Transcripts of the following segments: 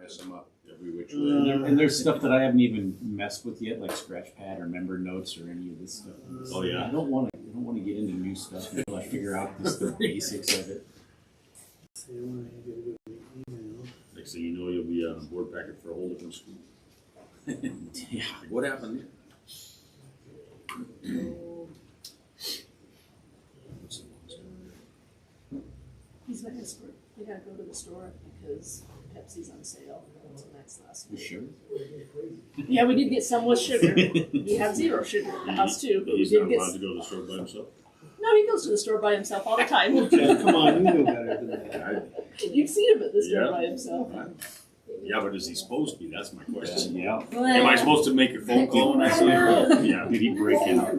mess them up every which way. And there's stuff that I haven't even messed with yet, like Scratchpad or member notes or any of this stuff. Oh, yeah. I don't want to get into new stuff until I figure out just the basics of it. Next thing you know, you'll be on a board packet for a whole different school. Yeah. Like, what happened here? He's my escort. We gotta go to the store because Pepsi's on sale. Tonight's last You week. sure? Yeah, we did get some with sugar. We have zero sugar at the house too, but we He's did not get. allowed to go to the store by himself? No, he goes to the store by himself all the time. Jeff, come on, you know better than that. You've seen him at the store Yeah. by himself. Yeah, but is he supposed to be? That's my question. Yeah. Am I supposed to make a phone call when I see him? Yeah. Did he break out?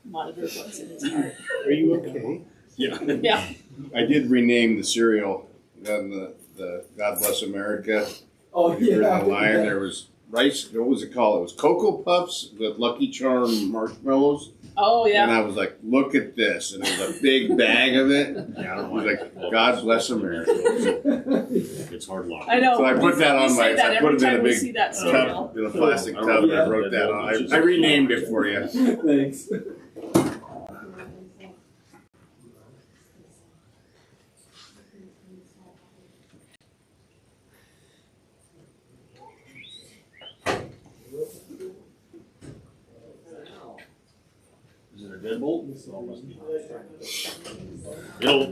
Monitor what's in his heart. Are you okay? Yeah. Yeah. I did rename the cereal on the God Bless America. Oh, The line there was rice. What was it called? It was Cocoa Puffs with Lucky Charm marshmallows. Oh And yeah. I was like, look at this. And it was a big bag of it. Yeah, I don't It was like like, God bless America. It's hard luck. I know. So I put that on We say my, that I put every it in time a we big see that cereal. tub, in a plastic tub, and I wrote that on. I renamed it for you. Thanks. Is it a deadbolt?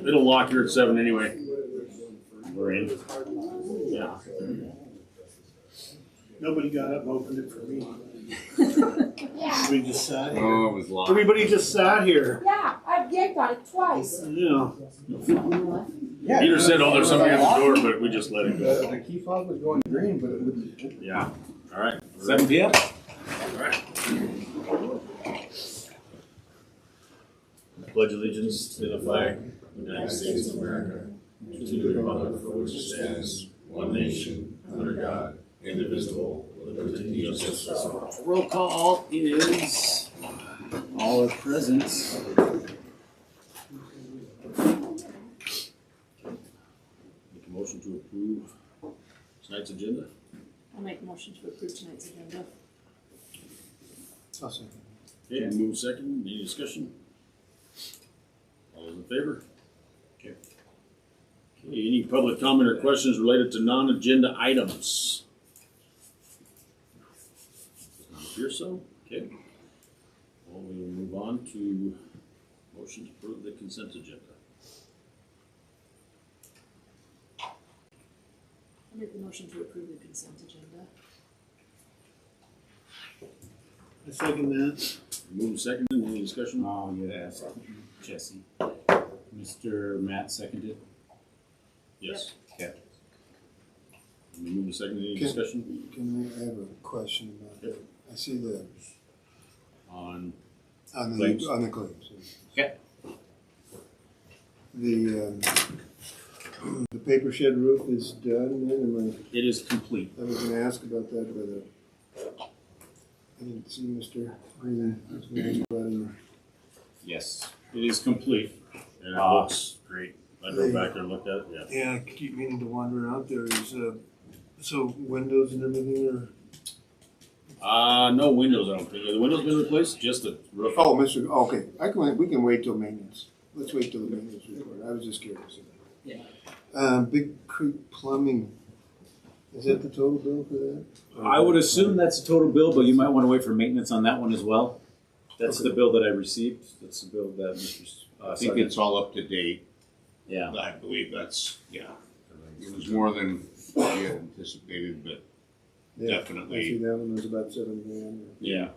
It'll lock here at 7 anyway. We're in. Yeah. Nobody got up and opened it for me. We just sat here. Oh, it was locked. Everybody just sat here. Yeah, I've yanked on it twice. Yeah. Peter said, oh, there's somebody at the door, but we just let it go. The key fob was going green, but it wouldn't. Yeah. All right. 7 p.m. All right. Pledge allegiance to the flag of the United States of America, to the republic for which it stands, one nation, under God, indivisible, with liberty and justice for all. Roll call is all are present. Make a motion to approve tonight's agenda. I'll make a motion to approve tonight's agenda. I'll second. Okay, move second. Any discussion? All those in favor? Okay. Okay, any public comment or questions related to non-agenda items? Does not appear so. Okay. Well, we will move on to motion to approve the consent agenda. I'll make the motion to approve the consent agenda. I second that. Move second. Any discussion? Oh, you asked Jesse. Mr. Matt seconded. Yes. Okay. We move to second. Any Can- discussion Can I have a question about that? I see the, on? on Claims. the claims. Okay. The paper shed roof is done then, It is complete. I was gonna ask about that, but I didn't see Mr. Green. I was gonna ask about him. Yes, it is complete. And it looks great. I drove back there and looked at it. Yeah. Yeah, I keep meaning to wander out there. So windows and everything are? No windows, I don't think. Have the windows been replaced? Just the roof. Oh, okay, we can wait till maintenance. Let's wait till the maintenance report. I was just curious. Yeah. Big Creek Plumbing, is that the total bill for that? I would assume that's the total bill, but you might want to wait for maintenance on that one as well. That's the bill that I received. That's the bill that Mr. I think it's all up to date. Yeah. I believe that's, yeah. It was more than we had anticipated, but Yeah, definitely. I see that one was about $7 grand. Yeah.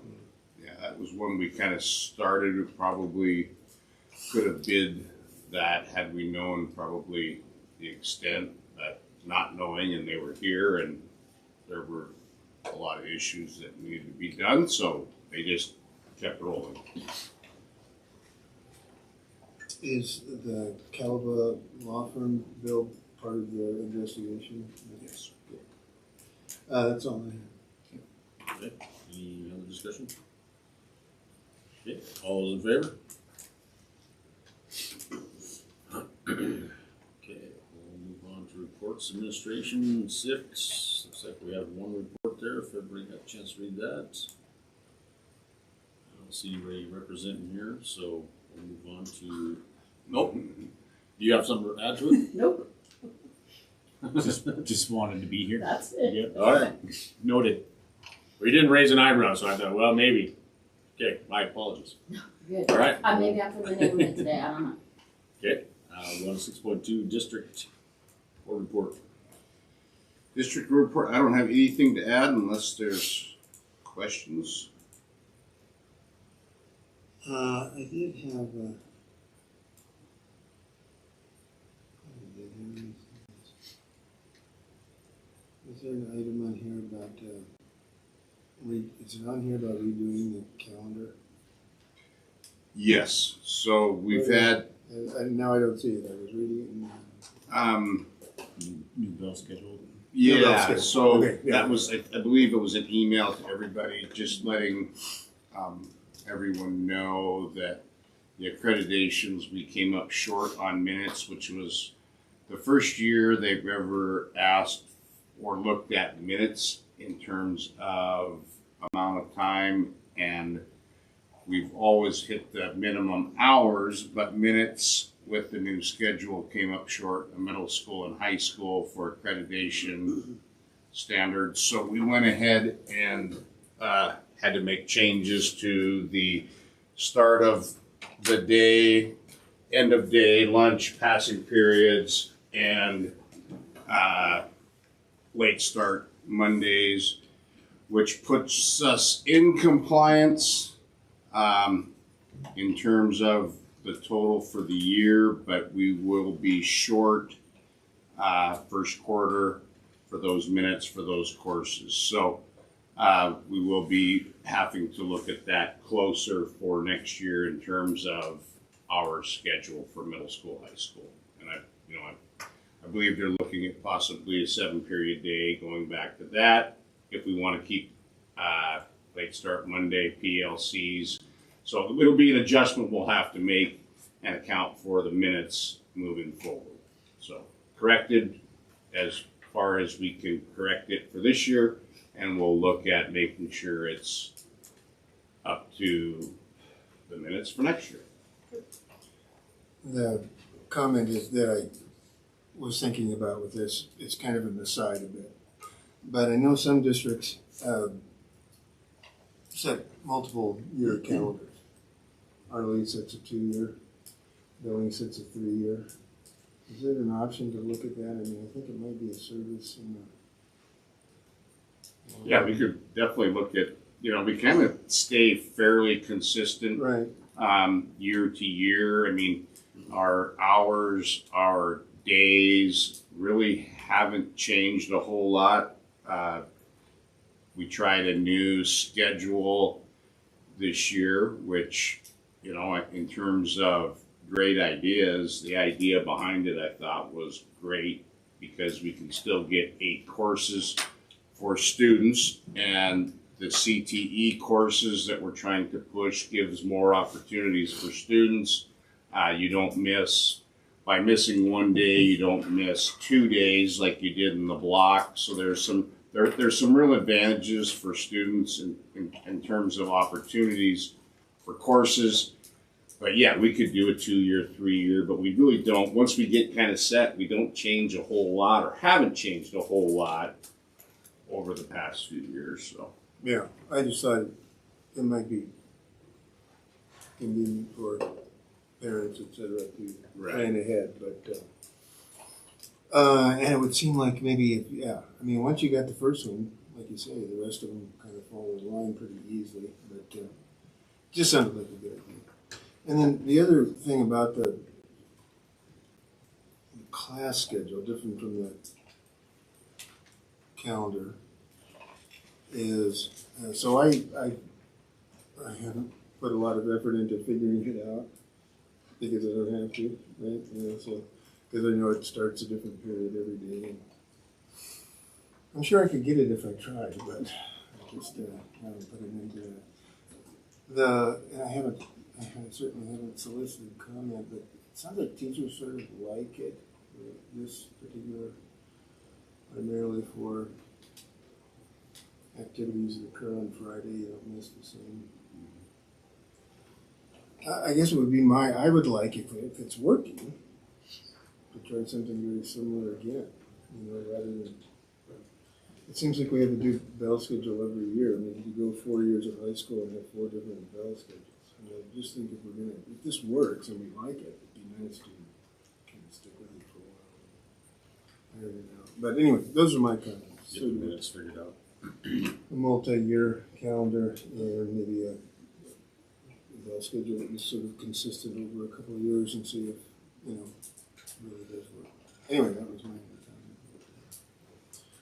yeah, that was when we kind of started. We probably could have bid that had we known probably the extent, but not knowing, and they were here and there were a lot of issues that needed to be done, so they just kept rolling. Is the Calva law firm bill part of the investigation? Yes. That's all I have. Okay. Any other discussion? Okay. All those in favor? reports, administration, six. Looks like we have one report there, if everybody got a chance to read that. I don't see anybody representing here, so we'll move on to, nope. Do you have something to add to it? Nope, Just wanted to be here. that's it. Yep. All right. Noted. We didn't raise an eyebrow, so I thought, well, maybe. Okay, my apologies. Good. All right. Maybe I'm from the neighborhood today, I don't know. Okay, we go to 6.2, district board report. District report, I don't have anything to add unless there's questions. I did have is there an item on here about, is it on here about redoing the calendar? Yes, so we've had, Now I don't see it, I was reading it and. New bill scheduled. yeah, that's so good. Okay, yeah. that was, I believe it was an email to everybody, just letting, everyone know that the accreditations, we came up short on minutes, which was the first year they've ever asked or looked at minutes in terms of amount of time, and we've always hit the minimum hours, but minutes with the new schedule came up short in middle school and high school for accreditation standards. So we went ahead and had to make changes to the start of the day, end of day, lunch, passing periods, and late start Mondays, which puts us in compliance in terms of the total for the year, but we will be short first quarter for those minutes for those courses. So we will be having to look at that closer for next year in terms of our schedule for middle school, high school. And I believe they're looking at possibly a 7-period day, going back to that if we want to keep late start Monday PLCs. So it'll be an adjustment we'll have to make and account for the minutes moving forward. So corrected as far as we can correct it for this year, and we'll look at making sure it's up to the minutes for next year. The comment is that I was thinking about with this, it's kind of an aside a bit. But I know some districts set multiple year calendars. Our lead sets a 2-year, billing sets a 3-year. Is there an option to look at that? I mean, I think it might be a service in the. Yeah, we could definitely look at, we kind of stay fairly consistent Right. year to year. I mean, our hours, our days really haven't changed a whole lot. We tried a new schedule this year, which, in terms of great ideas, the idea behind it I thought was great because we can still get 8 courses for students, and the CTE courses that we're trying to push gives more opportunities for students. You don't miss, by missing 1 day, you don't miss 2 days like you did in the block. So there's some real advantages for students in terms of opportunities for courses. But yeah, we could do a 2-year, 3-year, but we really don't. Once we get kind of set, we don't change a whole lot, or haven't changed a whole lot over the past few years. So Yeah, I just thought it might be convenient for parents, et cetera, to plan ahead, but, and it would seem like maybe, once you got the first one, like you say, the rest of them kind of fall in line pretty easily, but, just sounded like a good idea. And then the other thing about the class schedule, different from the calendar, is, so I haven't put a lot of effort into figuring it out because I don't have to, right? So, because I know it starts a different period every day. And I'm sure I could get it if I tried, but I just haven't put it into it. And I certainly haven't solicited comment, but it sounds like teachers sort of like it, this particular primarily for activities that occur on Friday. You don't miss the same. I guess it would be I would like if it's working, to try something very similar again. Rather than, it seems like we have to do bell schedule every year. I mean, you go 4 years of high school and have 4 different bell schedules. And I just think if this works and we like it, it'd be nice to kind of stick with it for a while. I don't know. But anyway, those are my comments. Get the minutes figured out. A multi-year calendar and maybe a bell schedule that is sort of consistent over a couple of years and see if, really does work. Anyway, that was my comment.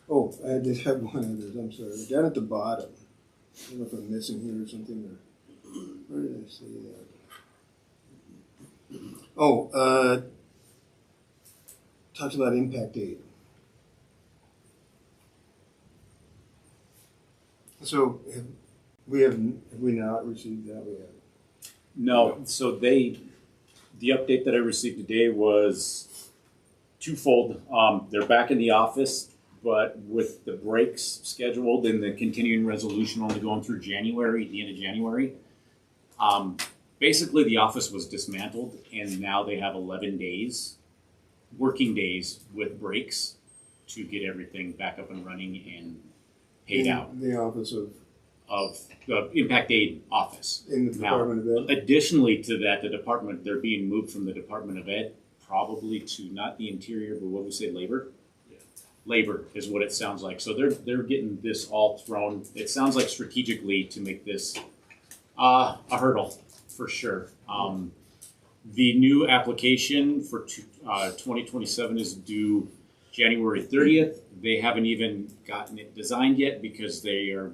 Oh, I did have one other, I'm sorry. Down at the bottom, I don't know if I'm missing here or something, or where did I say that? Oh, talks about impact aid. So have we not received that? We haven't. No, so the update that I received today was twofold. They're back in the office, but with the breaks scheduled and the continuing resolution only going through January, the end of January, basically the office was dismantled and now they have 11 days, working days with breaks to get everything back up and running and paid out. The office of the Impact Aid office. in the Now, Department of Ed. additionally to that, they're being moved from the Department of Ed, probably to not the Interior, but what do we say, Labor? Yeah. Labor is what it sounds like. So they're getting this all thrown. It sounds like strategically to make this a hurdle for sure. The new application for 2027 is due January 30th. They haven't even gotten it designed yet because they are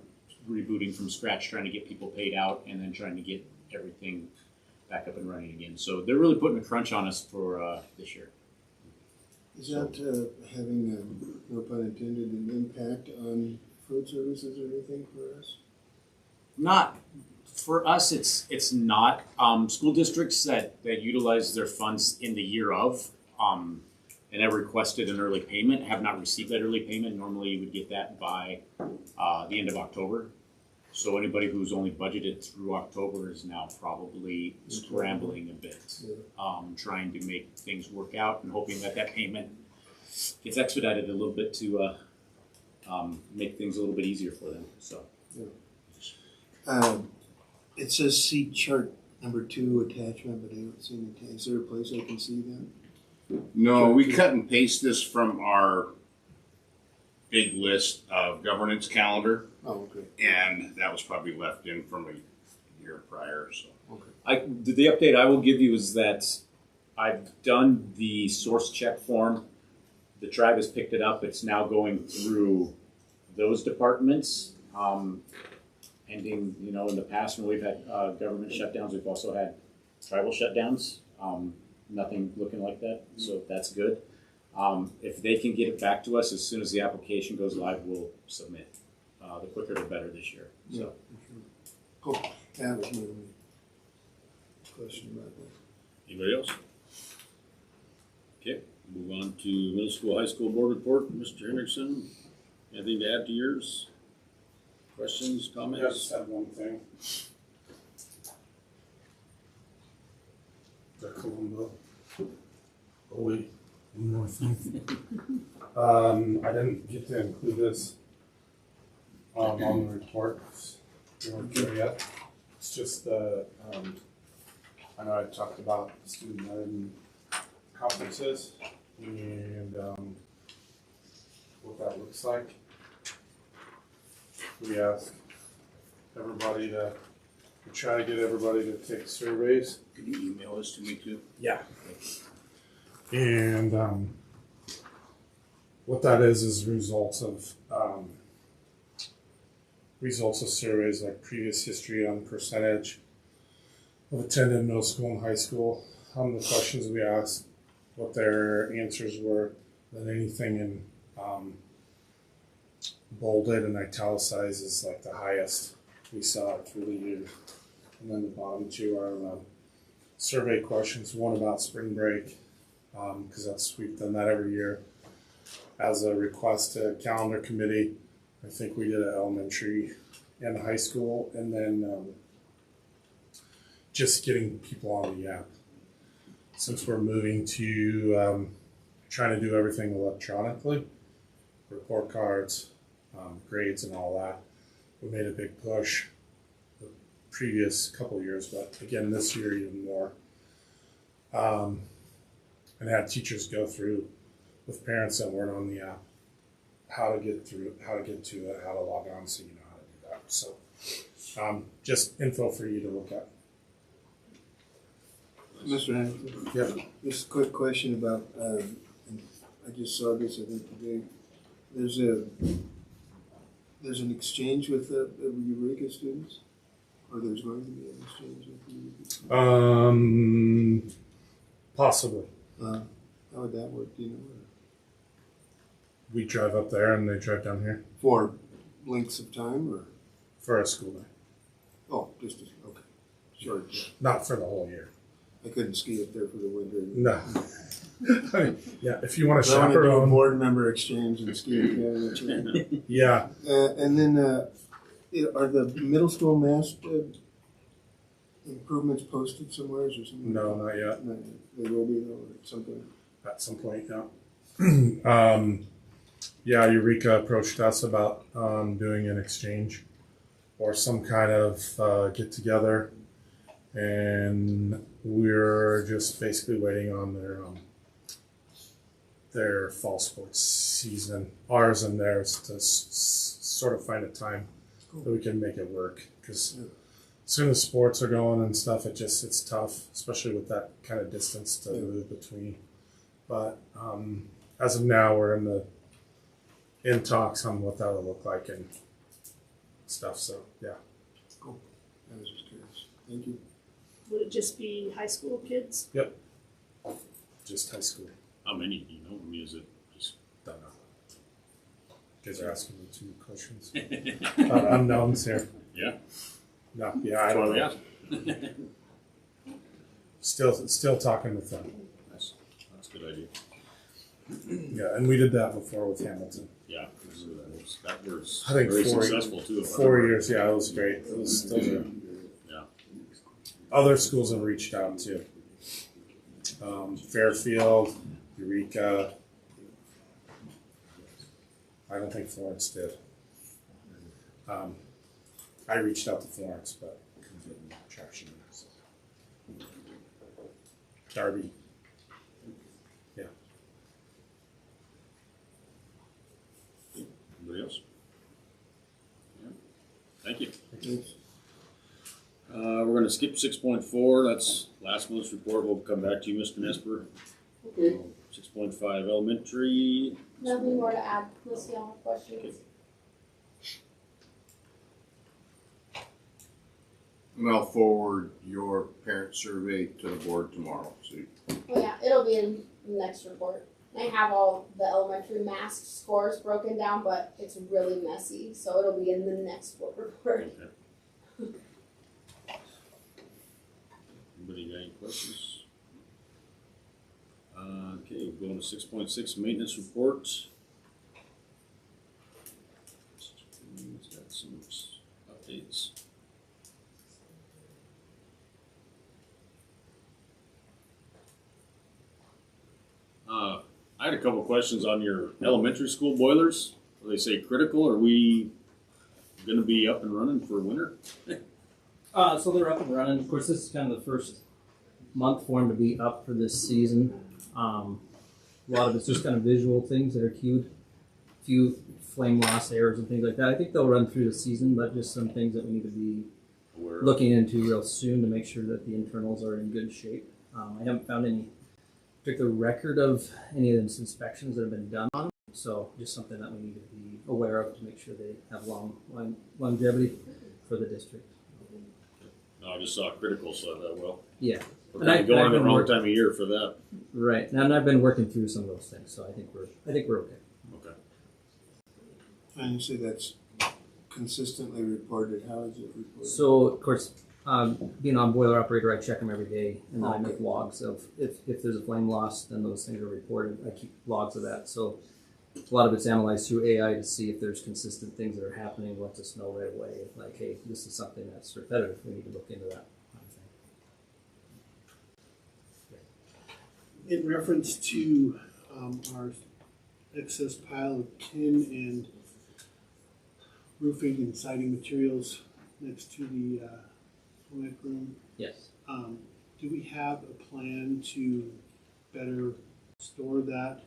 rebooting from scratch, trying to get people paid out and then trying to get everything back up and running again. So they're really putting a crunch on us for this year. Is that having, no pun intended, an impact on food services or anything for us? Not for us. It's not. School districts that utilize their funds in the year of and have requested an early payment have not received that early payment. Normally, you would get that by the end of October. So anybody who's only budgeted through October is now probably scrambling a bit, trying to make things work out and hoping that payment gets expedited a little bit to make things a little bit easier for them. So. It says see chart number 2 attachment, but I don't see any. Is there a place I can see that? No, we cut and paste this from our big list of governance calendar, Oh, okay. and that was probably left in from a year prior, so. The update I will give you is that I've done the source check form. The tribe has picked it up. It's now going through those departments. Ending, in the past when we've had government shutdowns, we've also had tribal shutdowns. Nothing looking like that, so that's good. If they can get it back to us as soon as the application goes live, we'll submit. The quicker the better this year. So. Cool. That was my only question about that. Anybody else? Okay, move on to middle school, high school board report. Mr. Hendrickson, anything to add to yours? Questions, I comments? just had one thing. The Columbo. Oh wait, one more thing. I didn't get to include this on the report. We weren't there yet. It's just I know I talked about student-led conferences and what that looks like. We asked everybody to try to get everybody to take surveys. Can you email this to me too? Yeah. And what that is results of surveys like previous history on percentage of attended middle school and high school. The questions we asked, what their answers were, then anything in bolded and italicized is like the highest we saw through the year. And then the bottom two are survey questions. One about spring break, because we've done that every year. as a request to calendar committee. I think we did it elementary and high school, and then just getting people on the app. Since we're moving to trying to do everything electronically, report cards, grades and all that, we made a big push the previous couple of years, but again this year even more. And had teachers go through with parents that weren't on the app, how to get through, how to get to it, how to log on, so you know how to do that. So just info for you to look at. Mr. Hamilton? Yeah. Just a quick question about, and I just saw this, I think, today. There's an exchange with the Eureka students? Or there's going to be an exchange with the Eureka students? Possibly. How would that work, do you know? We drive up there and they drive down here For lengths of time, or? for a school day. Oh, just, okay, sure. Not for the whole year. I couldn't ski up there for the winter. No. I mean, yeah, if you want to I want to do a chaperone. board member exchange and ski academy. Yeah. And then, are the middle school math improvements posted somewhere or something? No, not yet. No, they will be though, at some point. At some point, yeah. Yeah, Eureka approached us about doing an exchange or some kind of get together, and we're just basically waiting on their fall sports season, ours and theirs, to sort of find a time that we can make it work. Because as soon as sports are going and stuff, it's tough, especially with that kind of distance to move between. But as of now, we're in talks on what that will look like and stuff. So yeah. Cool. I was just curious. Thank you. Would it just be high school kids? Yep. Just high school. How many do you know? I mean, is it just? Don't know. You guys are asking me too many questions. Unknowns here. Yeah. No, yeah, I don't know. Yeah. Still talking with them. That's a good idea. Yeah, and we did that before with Hamilton. Yeah, that was I think very 4 successful too. if I 4 remember. years, yeah, it was great. Those are, Yeah. other schools have reached out too. Fairfield, Eureka. I don't think Florence did. I reached out to Florence, but couldn't get any traction there. So. Darby. Yeah. Anybody else? Yeah. Thank you. Thanks. We're going to skip 6.4. That's last month's report. We'll come back to you, Mr. Nesper. Okay. 6.5 elementary. Nothing more to add, unless you all have questions. And I'll forward your parent survey to the board tomorrow, so Oh yeah, it'll be in the next report. I have all the elementary mask scores broken down, but it's really messy, so it'll be in the next board report. Okay. Anybody got any questions? Okay, going to 6.6 maintenance report. It's got some updates. I had a couple questions on your elementary school boilers. They say critical. Are we going to be up and running for winter? So they're up and running. Of course, this is kind of the first month for them to be up for this season. A lot of it's just kind of visual things that are cued. A few flame loss errors and things like that. I think they'll run through the season, but just some things that we need to be looking into real soon to make sure that the internals are in good shape. I haven't found any particular record of any of the inspections that have been done on them, so just something that we need to be aware of to make sure they have longevity for the district. No, I just saw critical, so that well. Yeah. We're And kind of going I've the been wrong working- time of year for that. Right, and I've been working through some of those things, so I think we're okay. Okay. And you say that's consistently reported. How is it reported? So of course, being on boiler operator, I check them every day, and then I make logs of if there's a flame loss, then those things are reported. I keep logs of that. So a lot of it's analyzed through AI to see if there's consistent things that are happening, lets us know right away, like, hey, this is something that's repetitive, we need to look into that kind of thing. In reference to our excess pile of tin and roofing and siding materials next to the rec room, Yes. do we have a plan to better store that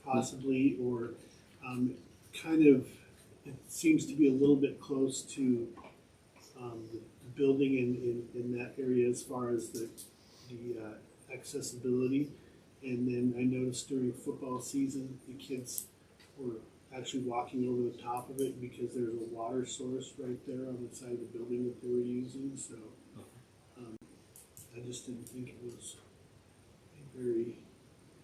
possibly, or kind of, it seems to be a little bit close to the building in that area as far as the accessibility. And then I noticed during football season, the kids were actually walking over the top of it because there's a water source right there on the side of the building that they were using. So I just didn't think it was a very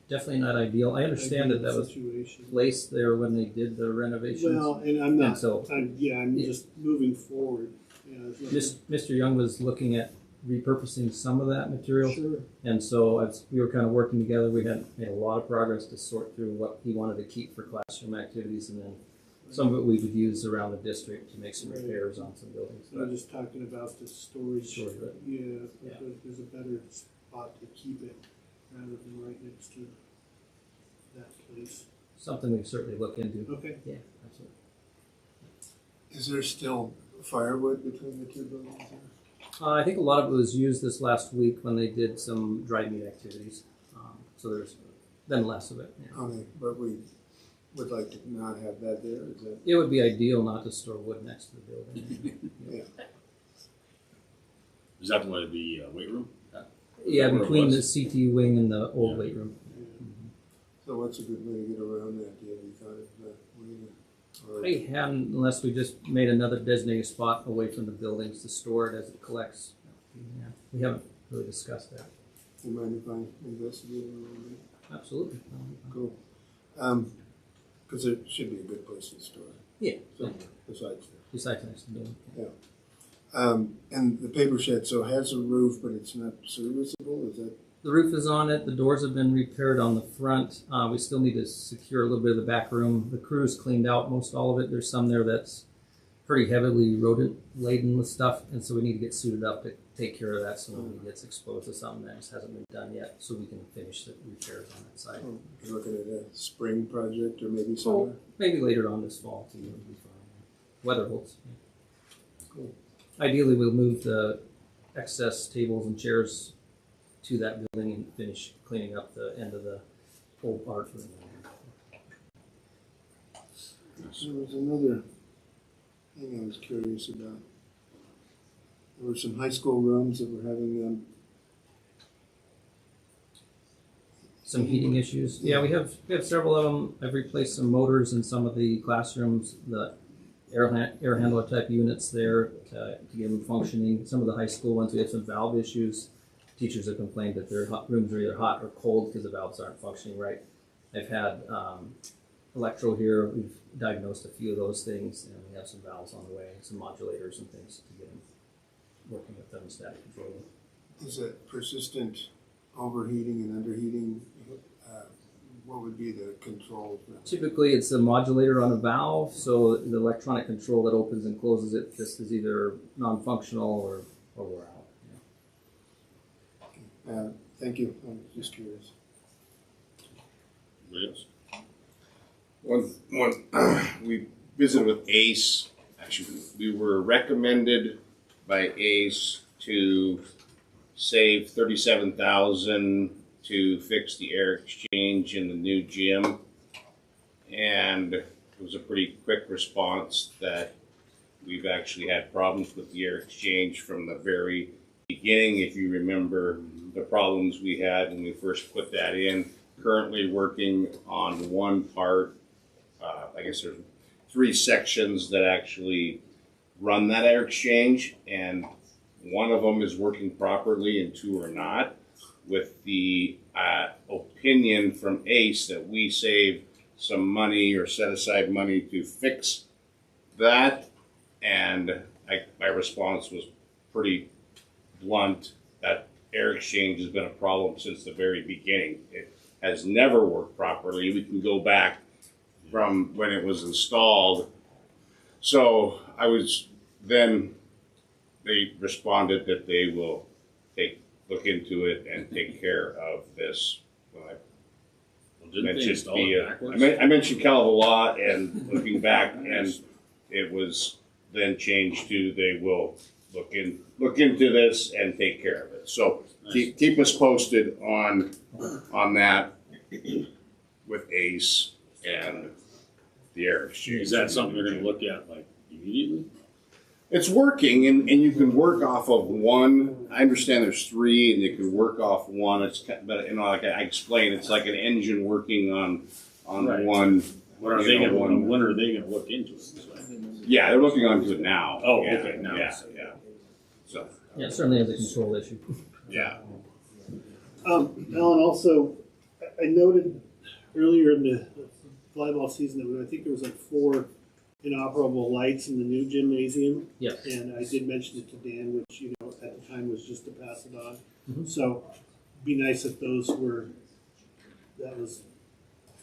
Definitely not ideal. I understand that ideal that was situation. placed there when they did the renovations. Well, and I'm not. And so- I'm Yeah. just moving forward. Yeah, it's not- Mr. Young was looking at repurposing some of that material. Sure. And so as we were kind of working together, we had made a lot of progress to sort through what he wanted to keep for classroom activities, and then some of it we would use around the district to make some repairs on some buildings. I'm just talking about the storage. Sure, but- Yeah, Yeah. there's a better spot to keep it rather than right next to that place. Something we certainly look into. Okay. Yeah, absolutely. Is there still firewood between the two buildings there? I think a lot of it was used this last week when they did some dried meat activities. So there's been less of it. Yeah. Okay, but we would like to not have that there, is that? It would be ideal not to store wood next to the building. Yeah. Is that one of the weight room? Yeah, Where it between the was. CT wing and the old Yeah. weight room. So what's a good way to get around that? Do you have any thought of that? Or- I hadn't, unless we just made another designated spot away from the buildings to store it as it collects. Yeah, we haven't really discussed that. Do you mind if I investigate a little bit? Absolutely. Cool. Because it should be a good place to store it. Yeah, Somewhere besides there. besides next to the building. And the paper shed, so it has a roof, but it's not serviceable, is that? The roof is on it. The doors have been repaired on the front. We still need to secure a little bit of the back room. The crew's cleaned out most all of it. There's some there that's pretty heavily rodent laden with stuff, and so we need to get suited up to take care of that so nobody gets exposed to something that just hasn't been done yet, so we can finish the repairs on that side. You're looking at a spring project or maybe So summer? maybe later on this fall too. It'll be fine. Weather holds. Cool. Ideally, we'll move the excess tables and chairs to that building and finish cleaning up the end of the old art room. There was another thing I was curious about. There were some high school rooms that were having Some heating issues. Yeah, we have several of them. I've replaced some motors in some of the classrooms, the air handler type units there to get them functioning. Some of the high school ones, we have some valve issues. Teachers have complained that their rooms are either hot or cold because the valves aren't functioning right. I've had electro here. We've diagnosed a few of those things, and we have some valves on the way, some modulators and things to get them working with thermostatic control. is that persistent overheating and underheating? What would be the control for that? Typically, it's a modulator on a valve, so the electronic control that opens and closes it just is either non-functional or we're out. Thank you, I'm just curious. Yes. One, we visited with ACE. Actually, we were recommended by ACE to save $37,000 to fix the air exchange in the new gym, and it was a pretty quick response that we've actually had problems with the air exchange from the very beginning. If you remember the problems we had when we first put that in. Currently working on one part. I guess there's 3 sections that actually run that air exchange, and one of them is working properly and 2 are not. With the opinion from ACE that we save some money or set aside money to fix that, and my response was pretty blunt. That air exchange has been a problem since the very beginning. It has never worked properly. We can go back from when it was installed. So they responded that they will look into it and take care of this. Well, Didn't they mentioned install it backwards? I mentioned Cal a lot, and looking back, and it was then changed to they will look into this and take care of it. So keep us posted on that with ACE and the air exchange. Is that something they're gonna look at like immediately? It's working, and you can work off of one. I understand there's three, and you can work off one. But like I explained, it's like an engine working on Right. one. When are they gonna look into it? Yeah, they're looking onto it now. Oh, Yeah, okay, now. Yeah, yeah. So Yeah, it certainly is a control issue. yeah. Alan, also, I noted earlier in the volleyball season that I think there was like 4 inoperable lights in the new gymnasium. Yes. And I did mention it to Dan, which, you know, at the time was just to pass it on. Mhm. So, be nice if that was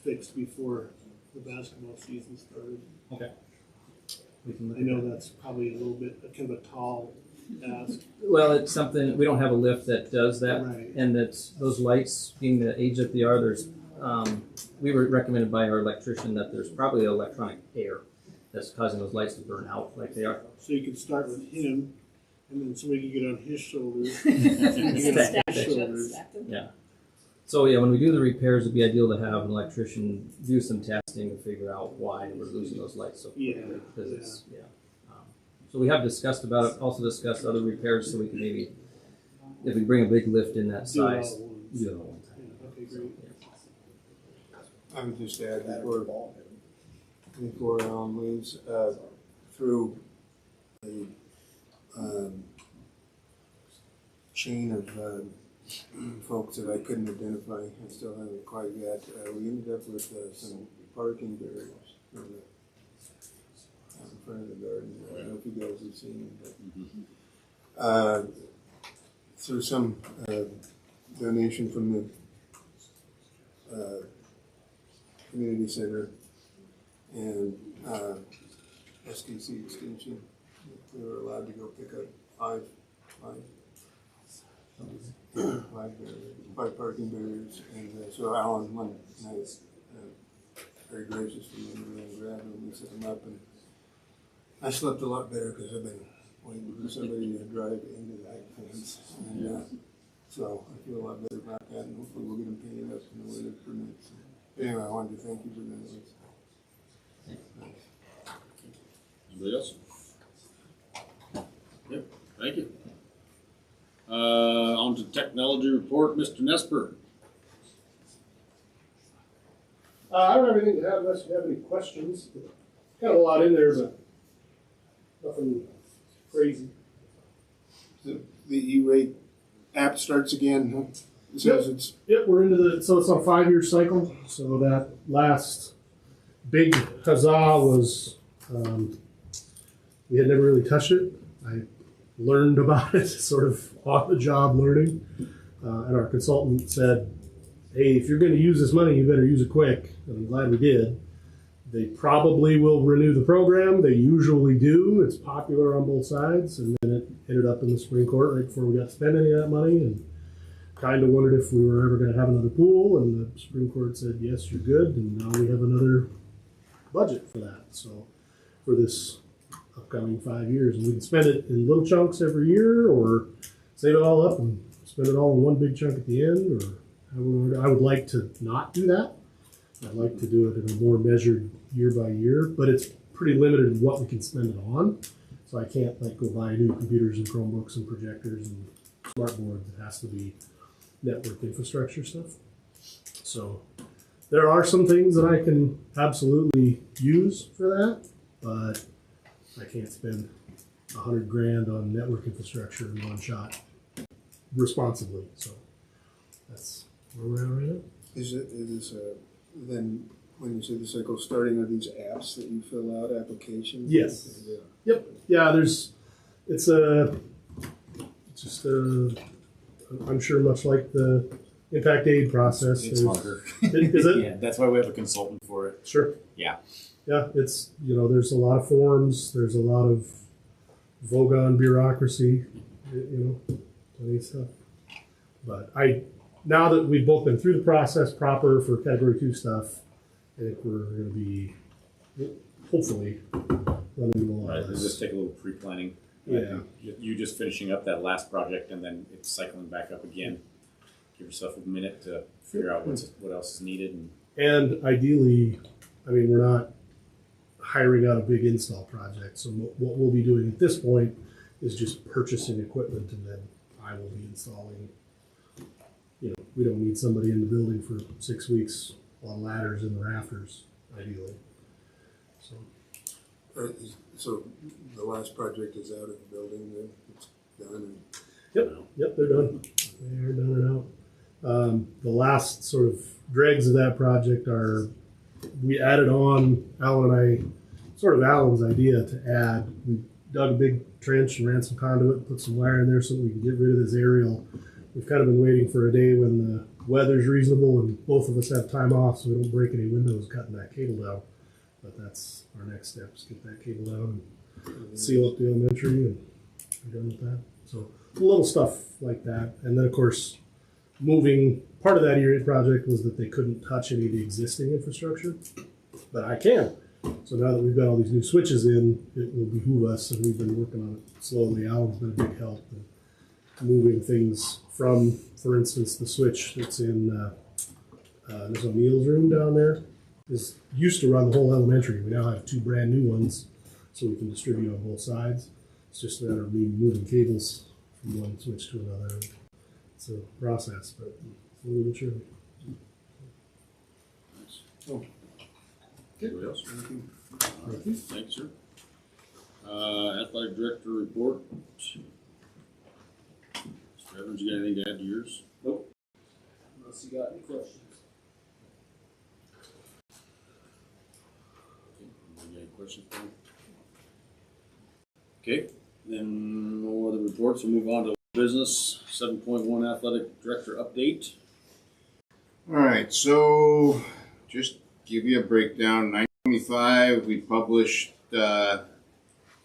fixed before the basketball season started. We can look I at know that. that's probably a little bit, kind of a tall ask. Well, it's something, we don't have a lift that does that. Right. And that's, those lights, being the age that they are, we were recommended by our electrician that there's probably electronic air that's causing those lights to burn out like they are. So you could start with him, and then somebody could get on his shoulders. Stack his shoulders. Yeah. So yeah, when we do the repairs, it'd be ideal to have an electrician do some testing to figure out why we're losing those lights so quickly. Yeah, Because it's, so we have discussed about it, also discussed other repairs, so we can maybe, if we bring a big lift in that Do it all size, at once. do it all at one time. Yeah, okay, great. I would just add before Alan leaves, through a chain of folks that I couldn't identify, I still haven't quite yet, we ended up with some parking barriers for the, out in front of the garden. I don't know if you guys have seen them, but through some donation from the community center and SDC Extension, we were allowed to go pick up five parking barriers, and so Alan one night very graciously went over and grabbed them and set them up, and I slept a lot better because I've been waiting for somebody to drive into that fence, and so I feel a lot better about that, and hopefully we'll get them painted up in the way that permits. Anyway, I wanted to thank you for that. Anybody else? Yep, thank you. On to technology report, Mr. Nesper. I don't have anything to add unless you have any questions. Got a lot in there, but nothing crazy. The E-rate app starts again, huh? It says it's Yep, we're into so it's on a 5-year cycle. So that last big huzzah was, we had never really touched it. I learned about it, sort of on the job learning. And our consultant said, hey, if you're going to use this money, you better use it quick. And I'm glad we did. They probably will renew the program. They usually do. It's popular on both sides. And then it ended up in the Supreme Court right before we got to spend any of that money. And kind of wondered if we were ever going to have another pool. And the Supreme Court said, yes, you're good. And now we have another budget for that. So for this upcoming 5 years. And we can spend it in little chunks every year or save it all up and spend it all in one big chunk at the end. Or I would like to not do that. I'd like to do it in a more measured year by year, but it's pretty limited in what we can spend it on. So I can't like go buy new computers and Chromebooks and projectors and smart boards. It has to be network infrastructure stuff. So there are some things that I can absolutely use for that, but I can't spend $100,000 on network infrastructure in one shot responsibly. So that's where we're at right now. Is then when you say the cycle starting, are these apps that you fill out applications? Yes. Yeah. Yep. Yeah. I'm sure much like the impact aid process. It's There's- harder. Is it? Yeah, that's why we have a consultant for it. Sure. Yeah. Yeah, it's, there's a lot of forms, there's a lot of Vogon bureaucracy, plenty of stuff. But now that we've both been through the process proper for category 2 stuff, I think we're gonna be, hopefully, running along. Right. It'll just take a little pre-planning. Yeah. You just finishing up that last project and then it's cycling back up again. Give yourself a minute to figure out what else is needed. And ideally, we're not hiring out a big install project. So what we'll be doing at this point is just purchasing equipment, and then I will be installing. We don't need somebody in the building for 6 weeks on ladders in the rafters, ideally. So the last project is out of the building, then it's done. Yep, they're done. They are done and out. The last sort of dregs of that project are, we added on, Alan and I, sort of Alan's idea to add, we dug a big trench and ran some conduit, put some wire in there so that we can get rid of this aerial. We've kind of been waiting for a day when the weather's reasonable and both of us have time off so we don't break any windows cutting that cable down. But that's our next step, is get that cable down and seal up the elementary, and we're done with that. So little stuff like that. And then of course, part of that E-rate project was that they couldn't touch any of the existing infrastructure, but I can. So now that we've got all these new switches in, it will behoove us, and we've been working on it slowly. Alan's been a big help in moving things from, for instance, the switch that's in Ms. O'Neill's room down there used to run the whole elementary. We now have 2 brand new ones, so we can distribute on both sides. It's just a matter of me moving cables from one switch to another. It's a process, but slowly but surely. Anybody else? All right. Thanks, sir. Athletic director report. Mr. Evans, you got anything to add to yours? Nope. Unless you got any questions. Any questions? Okay, then no other reports. We'll move on to business. 7.1 athletic director update. All right, so just give you a breakdown. 925, we published the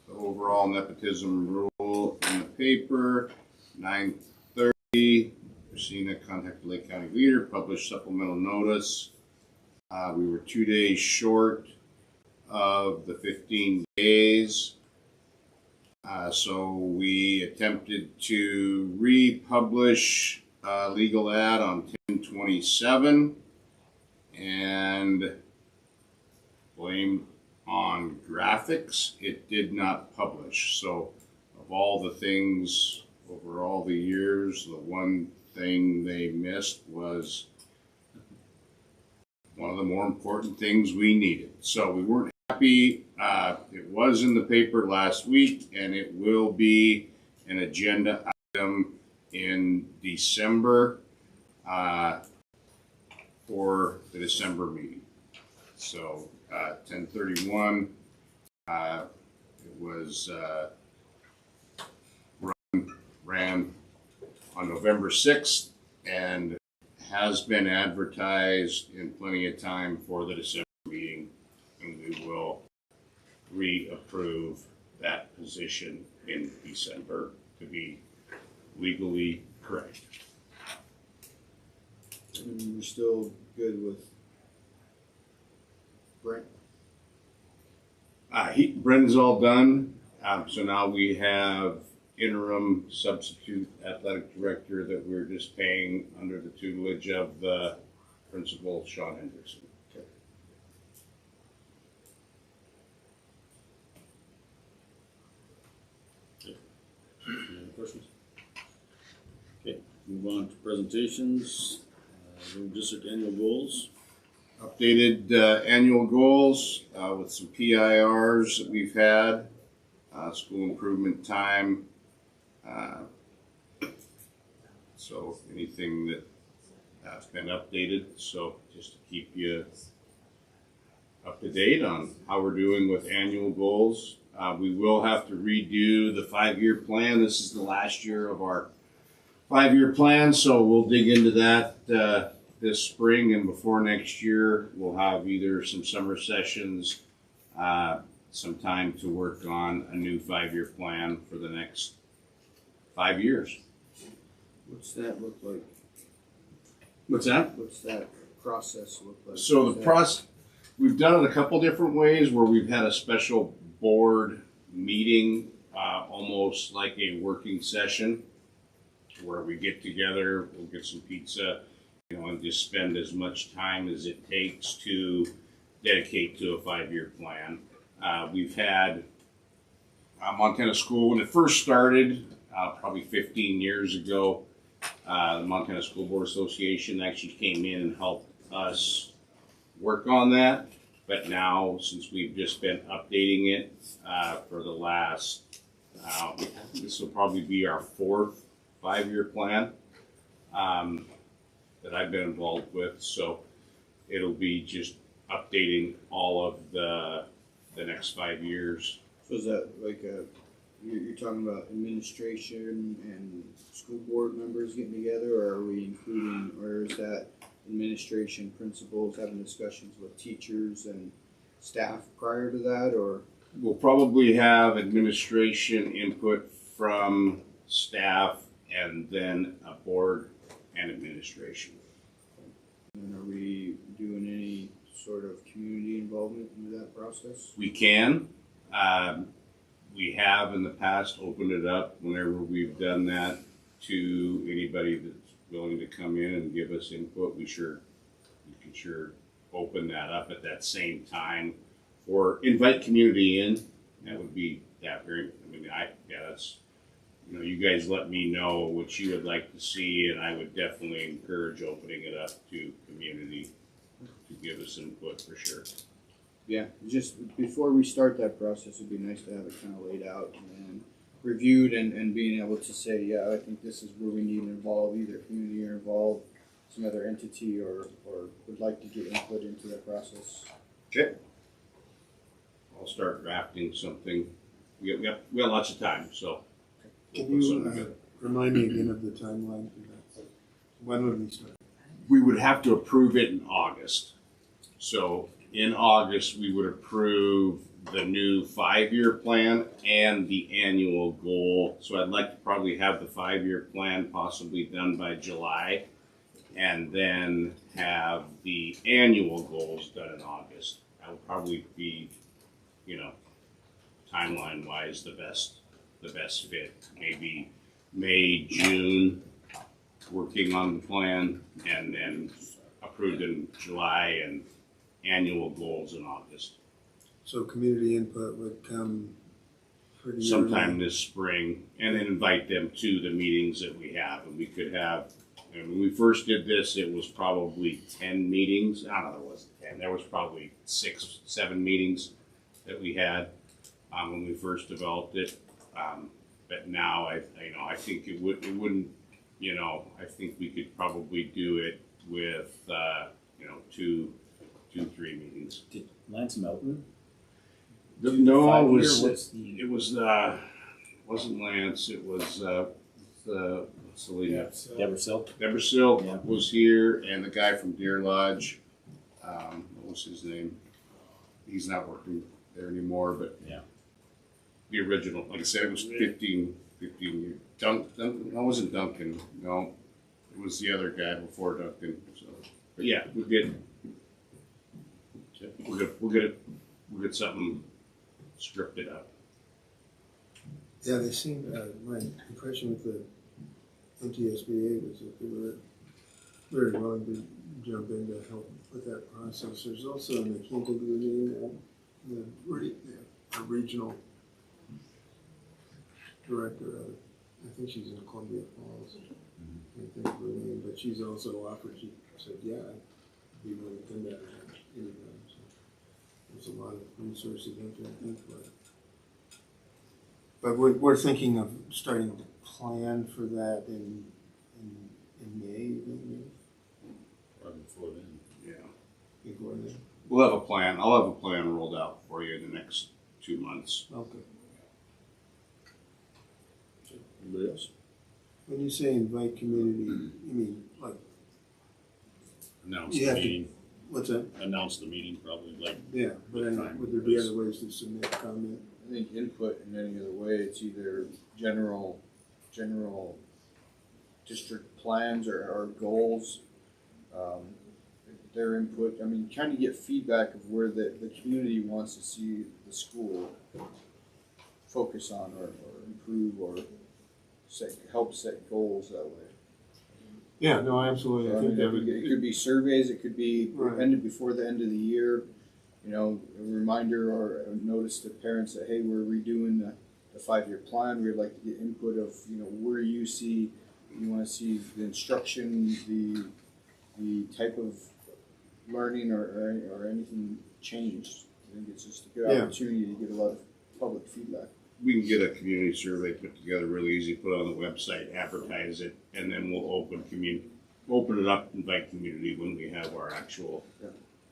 overall nepotism rule in the paper. 930, Christina contacted Lake County Leader, published supplemental notice. We were 2 days short of the 15 days. So we attempted to republish a legal ad on 10/27 and blamed on graphics. It did not publish. So of all the things over all the years, the one thing they missed was one of the more important things we needed. So we weren't happy. It was in the paper last week, and it will be an agenda item in December for the December meeting. So 1031, it was ran on November 6th and has been advertised in plenty of time for the December meeting, and we will reapprove that position in December to be legally correct. And we're still good with Brent. Brendan's all done, so now we have interim substitute athletic director that we're just paying under the tutelage of the principal, Sean Henderson. Any other questions? Okay, move on to presentations. Room district annual goals. Updated annual goals with some PIRs that we've had, school improvement time. So anything that has been updated, so just to keep you up to date on how we're doing with annual goals. We will have to redo the 5-year plan. This is the last year of our 5-year plan, so we'll dig into that this spring and before next year, we'll have either some summer sessions, some time to work on a new 5-year plan for the next 5 years. What's that look like? What's that? What's that process look like? So What's the that- process, we've done it a couple different ways where we've had a special board meeting, almost like a working session, where we get together, we'll get some pizza, and just spend as much time as it takes to dedicate to a 5-year plan. We've had Montana School, when it first started, probably 15 years ago, the Montana School Board Association actually came in and helped us work on that. But now, since we've just been updating it for the last, this will probably be our 4th 5-year plan that I've been involved with. So it'll be just updating all of the next 5 years. So is that like you're talking about administration and school board members getting together, or are we including, or is that administration, principals having discussions with teachers and staff prior to that, or? We'll probably have administration input from staff and then a board and administration. And are we doing any sort of community involvement into that process? We can. We have in the past opened it up whenever we've done that to anybody that's willing to come in and give us input. We can sure open that up at that same time, or invite community in. That would be that very. That's. You guys let me know what you would like to see, and I would definitely encourage opening it up to community to give us input for sure. Yeah, just before we start that process, it'd be nice to have it kind of laid out and reviewed, and being able to say, yeah, I think this is where we need to involve either community or involve some other entity, or would like to get input into that process. Okay. I'll start drafting something. We got lots of time, so. Can we'll put something you together. remind me again of the timeline for that? When would we start? We would have to approve it in August. So in August, we would approve the new 5-year plan and the annual goal. So I'd like to probably have the 5-year plan possibly done by July, and then have the annual goals done in August. That would probably be, timeline wise, the best fit. Maybe May, June, working on the plan, and then approved in July, and annual goals in August. So community input would come pretty Sometime early. this spring, and then invite them to the meetings that we have. And we could have, when we first did this, it was probably 10 meetings. I don't know, there wasn't 10. There was probably 6, 7 meetings that we had when we first developed it. But now I think it wouldn't, I think we could probably do it with, 2, 3 meetings. Did Lance Melton? No, it 5 year, was, what's the- it was, wasn't Lance, it was, what's the lady? Deborah Silk? Deborah Silk Yeah. was here, and the guy from Deer Lodge, what was his name? He's not working there anymore, but. Yeah. The original, like I said, it was 15 years. Duncan, no, it wasn't Duncan, no, it was the other guy before Duncan, so. But yeah, we'll get something scripted up. Yeah, they seemed, my impression with the MTSBA was that they were very willing to jump in to help with that process. There's also, and I can't think of the name, a regional director of it. I think she's in Columbia Falls. I can't think of her name, but she's also offered, she said, yeah, I'd be willing to come down anytime. So there's a lot of resources out there, I think, but we're thinking of starting to plan for that in May, you think, maybe? Probably before then. Yeah. Before then? We'll have a plan, I'll have a plan rolled out for you in the next 2 months. Okay. Anybody else? When you say invite community, you mean like Announce You the have to- meeting, What's that? announce the meeting probably, like, Yeah, but then Fine. would there be other ways to submit comment? I think input in any other way, it's either general district plans or goals. Their input, I mean, kind of get feedback of where the community wants to see the school focus on or improve or help set goals that way. Yeah, no, absolutely. I I think mean, that would, it could be surveys, it could be Right. ended before the end of the year. You know, a reminder or a notice to parents that, hey, we're redoing the 5-year plan. We'd like to get input of, you know, where you want to see the instruction, the type of learning or anything changed. I think it's just a good Yeah. opportunity to get a lot of public feedback. We can get a community survey put together really easy, put it on the website, advertise it, and then we'll open it up, invite community when we have our actual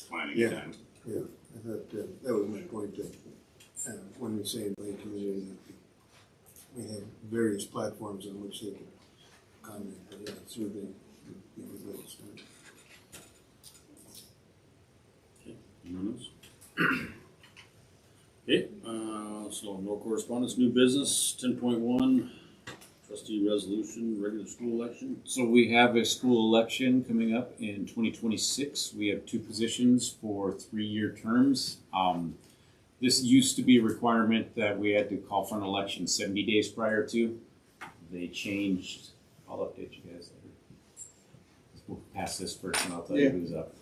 planning Yeah. time. yeah, I thought that was my point that when we say invite community, we have various platforms on which they can comment, but yeah, survey would be a good start. anyone else? Okay, so no correspondence, new business, 10.1, trustee resolution, regular school election. So we have a school election coming up in 2026. We have 2 positions for 3-year terms. This used to be a requirement that we had to call for an election 70 days prior to. They changed, I'll update you guys later. We'll pass this first and I'll tell you who's up.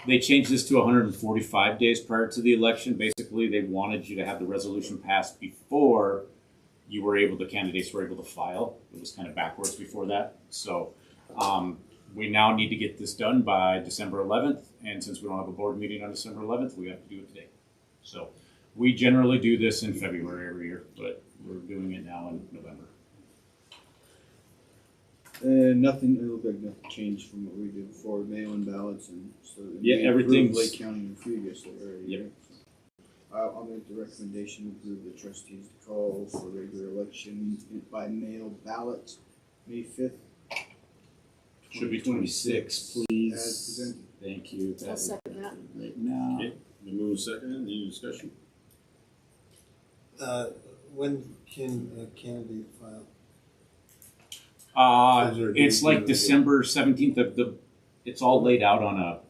They changed this to 145 days prior to the election. Basically, they wanted you to have the resolution passed before candidates were able to file. It was kind of backwards before that. So we now need to get this done by December 11th. And since we don't have a board meeting on December 11th, we have to do it today. So we generally do this in February every year, but we're doing it now in November. Nothing, it looked like nothing changed from what we did before, mail-in ballots and so. Yeah, we approved everything's- Lake County and previously already. Yep. right? I'll make the recommendation to approve the trustees to call for regular election by mail ballot, May 5th. Should be 26, As please. presented. Thank you. I'll That second that. right now. Okay, we move second, any discussion? When can a candidate file? Is there a It's date like you- December 17th. It's all laid out on a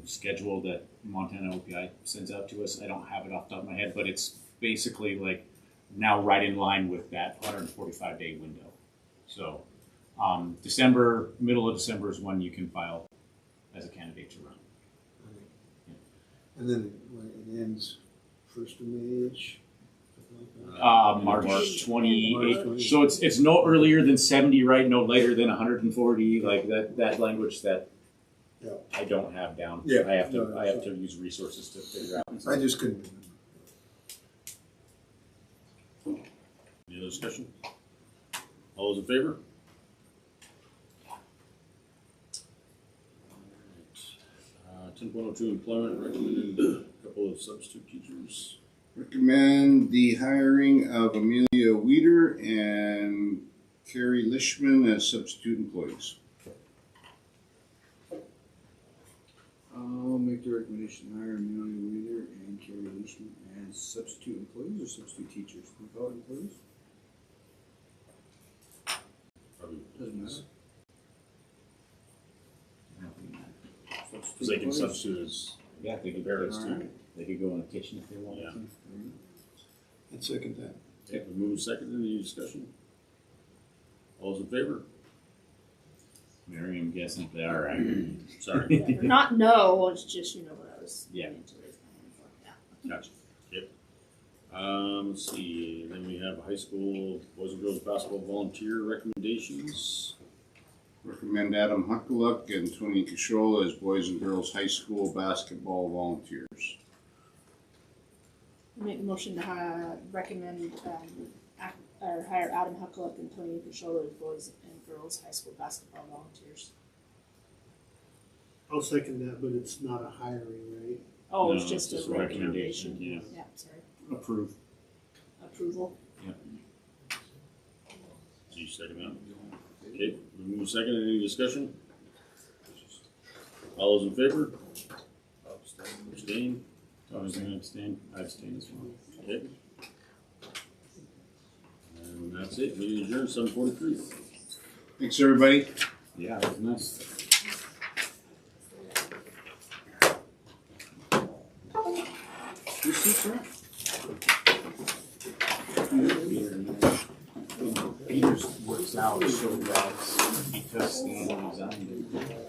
schedule that Montana OPI sends out to us. I don't have it off the top of my head, but it's basically like now right in line with that 145-day window. So middle of December is when you can file as a candidate to run. And then when it ends, 1st of May-ish? March 28th. So it's no earlier than 70, right? No later than 140. Like that language that Yeah. I don't have down. Yeah. I have to No, I have to use resources to figure out. I just couldn't. Any other discussion? All those in favor? 10.02 employment, recommended a couple of substitute teachers. Recommend the hiring of Amelia Weeder and Carrie Lishman as substitute employees. I'll make the recommendation to hire Amelia Weeder and Carrie Leishman as substitute employees or substitute teachers. We call it employees? Probably, Doesn't matter. because they can substitute as Yeah, they could parents Alright. too. They could go in the kitchen if they wanted Yeah. to. I'd second that. Okay, we move second, any discussion? All those in favor? Mary, I'm guessing they are right. Sorry, Yeah, not no, it's just, what I was. Yeah. getting to raise my hand for. Yeah. gotcha, yep. Let's see, then we have high school boys and girls basketball volunteer recommendations. Recommend Adam Huckaluck and Tony Kishola as boys and girls high school basketball volunteers. Make a motion to recommend, or hire Adam Huckluck and Tony Pishola as boys and girls high school basketball volunteers. I'll second that, but it's not a hiring, right? Oh, No, it's just it's a just a recommendation. recommendation, Yeah, sorry. Approve. Approval. Do you second that? Okay, we move second, any discussion? All those in favor? Abstain? Tony's gonna abstain. I abstain as well. Okay. And that's it. Meeting adjourned, 7:43. Thanks, everybody. Yeah, that was nice. Who's this, right? Peters works out so that because Stan resigned.